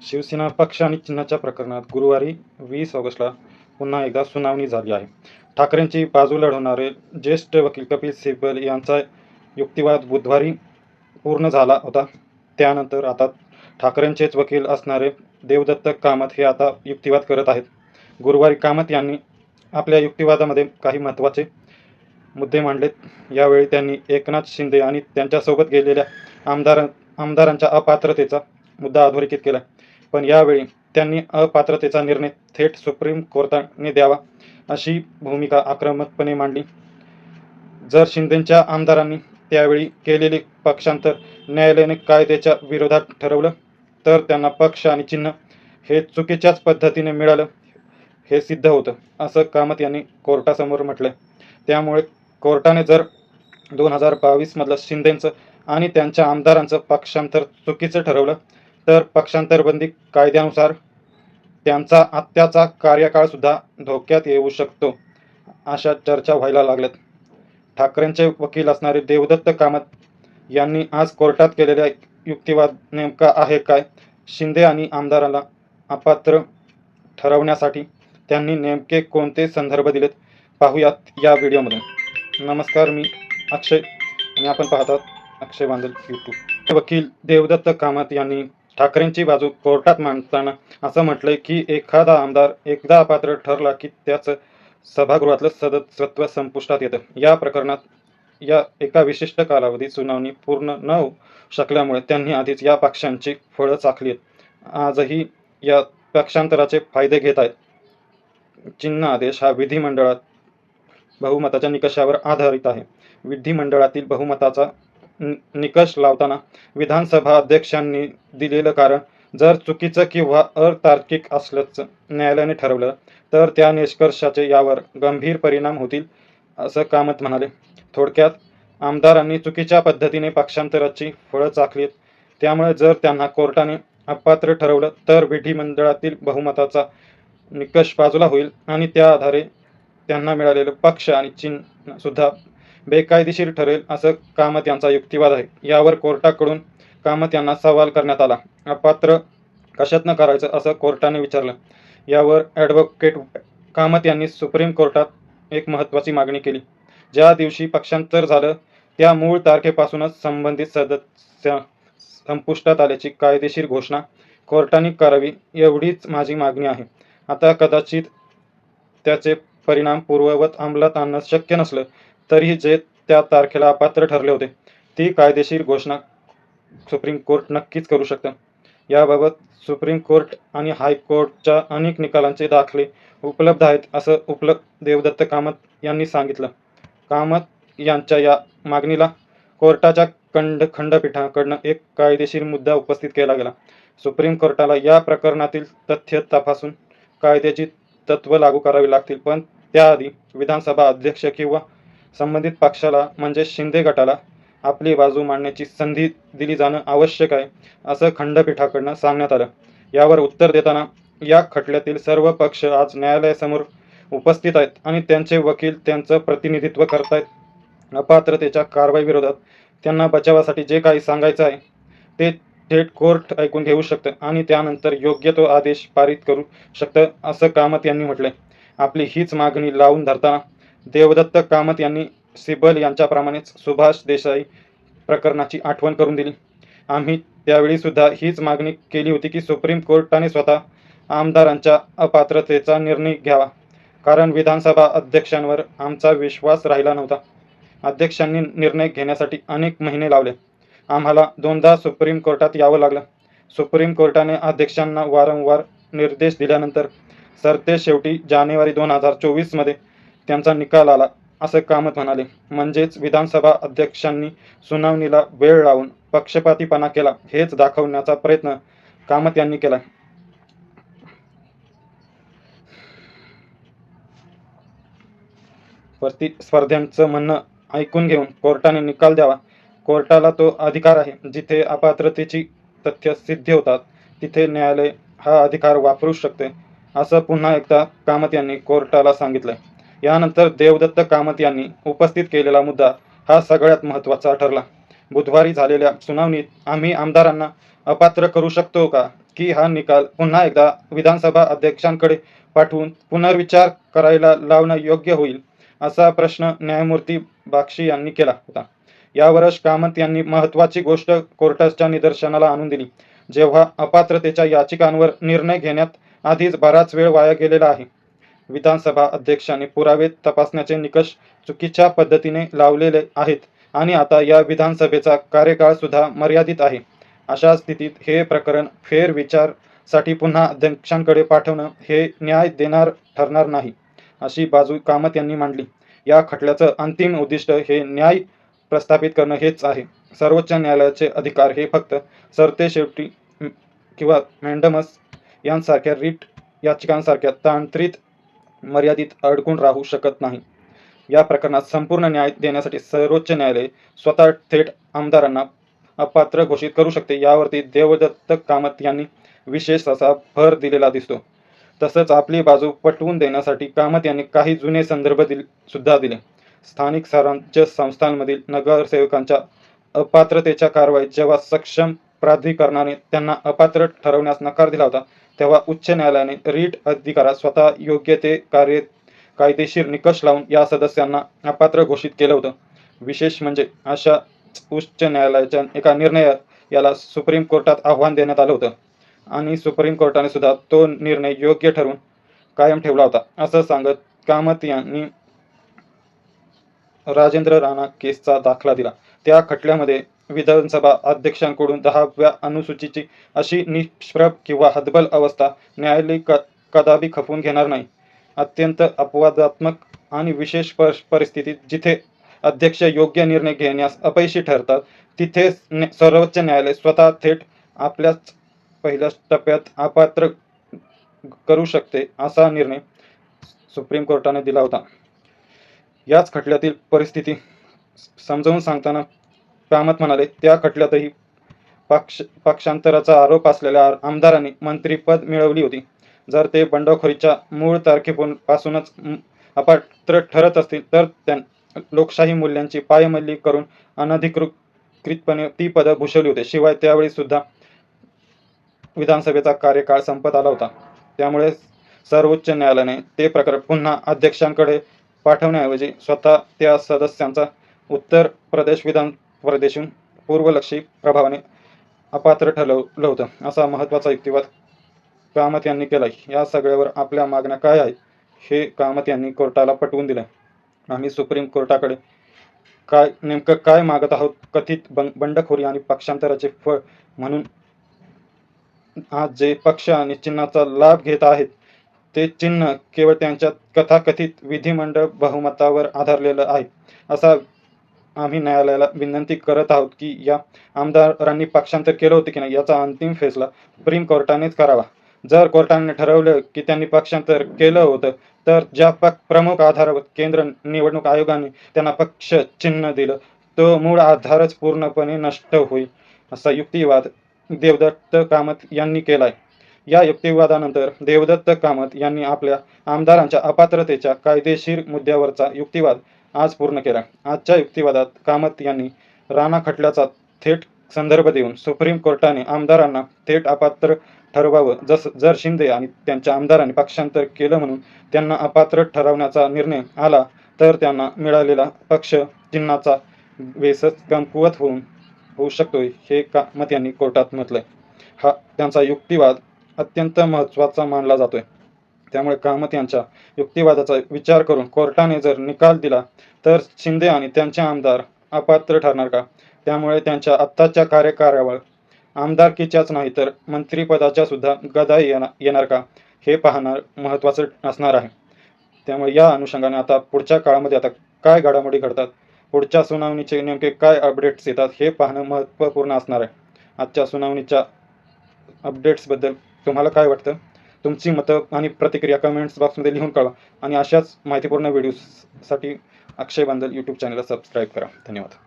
शिवसेना पक्ष आणि चिन्हाच्या प्रकरणात गुरुवारी 20 ऑगस्टला पुन्हा एकदा सुनावणी झाली आहे. ठाकरेंची बाजू लढवणारे ज्येष्ठ वकील कपिल सिब्बल यांचा युक्तिवाद बुधवारी पूर्ण झाला होता. त्यानंतर आता ठाकरेंचेच वकील असणारे देवदत्त कामत हे आता युक्तिवाद करत आहेत. गुरुवारी कामत यांनी आपल्या युक्तिवादामध्ये काही महत्त्वाचे मुद्दे मांडलेत. यावेळी त्यांनी एकनाथ शिंदे आणि त्यांच्यासोबत गेलेल्या आमदारांच्या अपात्रतेचा मुद्दा अधोरेखित केला. पण यावेळी त्यांनी अपात्रतेचा निर्णय थेट सुप्रीम कोर्टाने द्यावा अशी भूमिका आक्रमकपणे मांडली. जर शिंदेच्या आमदारांनी त्यावेळी केलेले पक्षांतर न्यायालयाने कायद्याच्या विरोधात ठरवलं तर त्यांना पक्ष आणि चिन्ह हे चुकीच्याच पद्धतीने मिळालं हे सिद्ध होतं, असं कामत यांनी कोर्टासमोर म्हटलं. त्यामुळे कोर्टाने जर 2022 मधलं शिंदेचं आणि त्यांच्या आमदारांचं पक्षांतर चुकीचं ठरवलं तर पक्षांतरबंदी कायद्यानुसार त्यांचा आत्ताचा कार्यकाळसुद्धा धोक्यात येऊ शकतो, अशा चर्चा व्हायला लागल्यात. ठाकरेंचे वकील असणारे देवदत्त कामत यांनी आज कोर्टात केलेल्या युक्तिवाद नेमका आहे काय? शिंदे आणि आमदाराला अपात्र ठरवण्यासाठी त्यांनी नेमके कोणते संदर्भ दिलेत पाहूयात या व्हिडिओमध्ये. नमस्कार, मी अक्षय आणि आपण पाहतात अक्षय बांदल यूट्यूब. वकील देवदत्त कामत यांनी ठाकरेंची बाजू कोर्टात मांडताना असं म्हटलंय की एखादा आमदार एकदा अपात्र ठरला की त्याचं सभागृहातलं सदस्यत्व संपुष्टात येतं. या प्रकरणात या एका विशिष्ट कालावधीत सुनावणी पूर्ण न होऊ शकल्यामुळे त्यांनी आधीच या पक्षांची फळं चाखली आहेत. आजही या पक्षांतराचे फायदे घेत आहेत. चिन्ह आदेश हा विधिमंडळात बहुमताच्या निकषावर आधारित आहे. विधिमंडळातील बहुमताचा निकष लावताना विधानसभा अध्यक्षांनी दिलेलं कारण जर चुकीचं किंवा अतार्किक असल्याचं न्यायालयाने ठरवलं तर त्या निष्कर्षाचे यावर गंभीर परिणाम होतील, असं कामत म्हणाले. थोडक्यात, आमदारांनी चुकीच्या पद्धतीने पक्षांतराची फळं चाखली आहेत. त्यामुळे जर त्यांना कोर्टाने अपात्र ठरवलं तर विधिमंडळातील बहुमताचा निकष बाजूला होईल आणि त्या आधारे त्यांना मिळालेलं पक्ष आणि चिन्ह सुद्धा बेकायदेशीर ठरेल, असं कामत यांचा युक्तिवाद आहे. यावर कोर्टाकडून कामत यांना सवाल करण्यात आला. अपात्र कशातनं करायचं असं कोर्टाने विचारलं. यावर ॲडव्होकेट कामत यांनी सुप्रीम कोर्टात एक महत्त्वाची मागणी केली. ज्या दिवशी पक्षांतर झालं त्या मूळ तारखेपासूनच संबंधित सदस्य संपुष्टात आल्याची कायदेशीर घोषणा कोर्टाने करावी, एवढीच माझी मागणी आहे. आता कदाचित त्याचे परिणाम पूर्ववत अंमलात आणणं शक्य नसलं तरीही जे त्या तारखेला अपात्र ठरले होते ती कायदेशीर घोषणा सुप्रीम कोर्ट नक्कीच करू शकतं. याबाबत सुप्रीम कोर्ट आणि हायकोर्टच्या अनेक निकालांचे दाखले उपलब्ध आहेत, असं देवदत्त कामत यांनी सांगितलं. कामत यांच्या या मागणीला कोर्टाच्या खंडपीठाकडनं एक कायदेशीर मुद्दा उपस्थित केला गेला. सुप्रीम कोर्टाला या प्रकरणातील तथ्य तपासून कायद्याची तत्त्व लागू करावी लागतील, पण त्याआधी विधानसभा अध्यक्ष किंवा संबंधित पक्षाला म्हणजे शिंदे गटाला आपली बाजू मांडण्याची संधी दिली जाणं आवश्यक आहे, असं खंडपीठाकडनं सांगण्यात आलं. यावर उत्तर देताना या खटल्यातील सर्व पक्ष आज न्यायालयासमोर उपस्थित आहेत आणि त्यांचे वकील त्यांचं प्रतिनिधित्व करतायत. अपात्रतेच्या कारवाईविरोधात त्यांना बचावासाठी जे काही सांगायचं आहे ते थेट कोर्ट ऐकून घेऊ शकतं आणि त्यानंतर योग्य तो आदेश पारित करू शकतं, असं कामत यांनी म्हटलंय. आपली हीच मागणी लावून धरताना देवदत्त कामत यांनी सिब्बल यांच्याप्रमाणेच सुभाष देसाई प्रकरणाची आठवण करून दिली. आम्ही त्यावेळी सुद्धा हीच मागणी केली होती की सुप्रीम कोर्टाने स्वतः आमदारांच्या अपात्रतेचा निर्णय घ्यावा, कारण विधानसभा अध्यक्षांवर आमचा विश्वास राहिला नव्हता. अध्यक्षांनी निर्णय घेण्यासाठी अनेक महिने लावले. आम्हाला 2दा सुप्रीम कोर्टात यावं लागलं. सुप्रीम कोर्टाने अध्यक्षांना वारंवार निर्देश दिल्यानंतर सरतेशेवटी जानेवारी 2024 मध्ये त्यांचा निकाल आला, असं कामत म्हणाले. म्हणजेच विधानसभा अध्यक्षांनी सुनावणीला वेळ लावून पक्षपातीपणा केला हेच दाखवण्याचा प्रयत्न कामत यांनी केला. प्रतिस्पर्ध्यांचं म्हणणं ऐकून घेऊन कोर्टाने निकाल द्यावा. कोर्टाला तो अधिकार आहे. जिथे अपात्रतेची तथ्य सिद्ध होतात तिथे न्यायालय हा अधिकार वापरू शकते, असं पुन्हा एकदा कामत यांनी कोर्टाला सांगितलंय. यानंतर देवदत्त कामत यांनी उपस्थित केलेला मुद्दा हा सगळ्यात महत्त्वाचा ठरला. बुधवारी झालेल्या सुनावणीत आम्ही आमदारांना अपात्र करू शकतो का की हा निकाल पुन्हा एकदा विधानसभा अध्यक्षांकडे पाठवून पुनर्विचार करायला लावणं योग्य होईल, असा प्रश्न न्यायमूर्ती बाक्षी यांनी केला होता. यावरच कामत यांनी महत्त्वाची गोष्ट कोर्टाच्या निदर्शनाला आणून दिली. जेव्हा अपात्रतेच्या याचिकांवर निर्णय घेण्यात आधीच बराच वेळ वाया गेलेला आहे. विधानसभा अध्यक्षांनी पुरावे तपासण्याचे निकष चुकीच्या पद्धतीने लावलेले आहेत आणि आता या विधानसभेचा कार्यकाळ सुद्धा मर्यादित आहे. अशा स्थितीत हे प्रकरण फेरविचारासाठी पुन्हा अध्यक्षांकडे पाठवणं हे न्याय देणार ठरणार नाही, अशी बाजू कामत यांनी मांडली. या खटल्याचं अंतिम उद्दिष्ट हे न्याय प्रस्थापित करणं हेच आहे. सर्वोच्च न्यायालयाचे अधिकार हे फक्त सरतेशेवटी किंवा मॅन्डमस यांसारख्या रीट याचिकांसारख्या तांत्रिक मर्यादित अडकून राहू शकत नाही. या प्रकरणात संपूर्ण न्याय देण्यासाठी सर्वोच्च न्यायालय स्वतः थेट आमदारांना अपात्र घोषित करू शकते, यावरती देवदत्त कामत यांनी विशेष असा भर दिलेला दिसतो. तसंच आपली बाजू पटवून देण्यासाठी कामत यांनी काही जुने संदर्भ सुद्धा दिले. स्थानिक स्वराज्य संस्थांमधील नगरसेवकांच्या अपात्रतेच्या कारवाईत जेव्हा सक्षम प्राधिकरणाने त्यांना अपात्र ठरवण्यास नकार दिला होता, तेव्हा उच्च न्यायालयाने रीट अधिकारात स्वतः योग्य ते कायदेशीर निकष लावून या सदस्यांना अपात्र घोषित केलं होतं. विशेष म्हणजे अशा उच्च न्यायालयाच्या एका निर्णयात याला सुप्रीम कोर्टात आव्हान देण्यात आलं होतं आणि सुप्रीम कोर्टाने सुद्धा तो निर्णय योग्य ठरवून कायम ठेवला होता, असं सांगत कामत यांनी राजेंद्र राणा केसचा दाखला दिला. त्या खटल्यामध्ये विधानसभा अध्यक्षांकडून 10व्या अनुसूचीची अशी निष्प्रभ किंवा हतबल अवस्था न्यायालय कदापि खपवून घेणार नाही. अत्यंत अपवादात्मक आणि विशेष परिस्थितीत जिथे अध्यक्ष योग्य निर्णय घेण्यास अपयशी ठरतात, तिथे सर्वोच्च न्यायालय स्वतः थेट आपल्याच पहिल्याच टप्प्यात अपात्र करू शकते, असा निर्णय सुप्रीम कोर्टाने दिला होता. याच खटल्यातील परिस्थिती समजावून सांगताना कामत म्हणाले, त्या खटल्यातही पक्षांतराचा आरोप असलेल्या आमदारांनी मंत्रिपद मिळवली होती. जर ते बंडखोरीच्या मूळ तारखेपासूनच अपात्र ठरत असतील, तर लोकशाही मूल्यांची पायमल्ली करून अनधिकृतपणे ती पदं भूषवली होती. शिवाय त्यावेळी सुद्धा विधानसभेचा कार्यकाळ संपत आला होता. त्यामुळे सर्वोच्च न्यायालयाने ते प्रकरण पुन्हा अध्यक्षांकडे पाठवण्याऐवजी स्वतः त्या सदस्यांचा उत्तर प्रदेश विधान प्रदेशून पूर्वलक्षी प्रभावाने अपात्र ठरवलं होतं, असा महत्त्वाचा युक्तिवाद कामत यांनी केला. या सगळ्यावर आपल्या मागण्या काय आहेत हे कामत यांनी कोर्टाला पटवून दिलं. आम्ही सुप्रीम कोर्टाकडे नेमकं काय मागत आहोत, कथित बंडखोरी आणि पक्षांतराचे फळ म्हणून आज जे पक्ष आणि चिन्हाचा लाभ घेत आहेत, ते चिन्ह केवळ त्यांच्या कथाकथित विधिमंडळ बहुमतावर आधारलेलं आहे, असा आम्ही न्यायालयाला विनंती करत आहोत की या आमदारांनी पक्षांतर केलं होतं की नाही याचा अंतिम फैसला सुप्रीम कोर्टानेच करावा. जर कोर्टाने ठरवलं की त्यांनी पक्षांतर केलं होतं, तर ज्या प्रमुख आधारावर केंद्र निवडणूक आयोगाने त्यांना पक्ष चिन्ह दिलं, तो मूळ आधारच पूर्णपणे नष्ट होईल, असा युक्तिवाद देवदत्त कामत यांनी केलाय. या युक्तिवादानंतर देवदत्त कामत यांनी आपल्या आमदारांच्या अपात्रतेच्या कायदेशीर मुद्द्यावरचा युक्तिवाद आज पूर्ण केला. आजच्या युक्तिवादात कामत यांनी राणा खटल्याचा थेट संदर्भ देऊन सुप्रीम कोर्टाने आमदारांना थेट अपात्र ठरवावं, जर शिंदे आणि त्यांच्या आमदारांनी पक्षांतर केलं म्हणून त्यांना अपात्र ठरवण्याचा निर्णय आला, तर त्यांना मिळालेला पक्ष चिन्हाचा बेसच कमकुवत होऊ शकतोय, हे कामत यांनी कोर्टात म्हटलंय. हा त्यांचा युक्तिवाद अत्यंत महत्त्वाचा मानला जातोय. त्यामुळे कामत यांच्या युक्तिवादाचा विचार करून कोर्टाने जर निकाल दिला, तर शिंदे आणि त्यांचे आमदार अपात्र ठरणार का? त्यामुळे त्यांच्या आत्ताच्या कार्यकाळावर आमदारकीच्याच नाही तर मंत्रिपदाच्या सुद्धा गदा येणार का, हे पाहणं महत्त्वाचं असणार आहे. त्यामुळे या अनुषंगाने आता पुढच्या काळामध्ये आता काय घडामोडी घडतात, पुढच्या सुनावणीचे नेमके काय अपडेट्स येतात, हे पाहणं महत्त्वपूर्ण असणार आहे. आजच्या सुनावणीच्या अपडेट्सबद्दल तुम्हाला काय वाटतं? तुमची मतं आणि प्रतिक्रिया कमेंट्स बॉक्समध्ये लिहून कळवा आणि अशाच माहितीपूर्ण व्हिडिओसाठी अक्षय बांदल यूट्यूब चॅनलला सबस्क्राईब करा. धन्यवाद.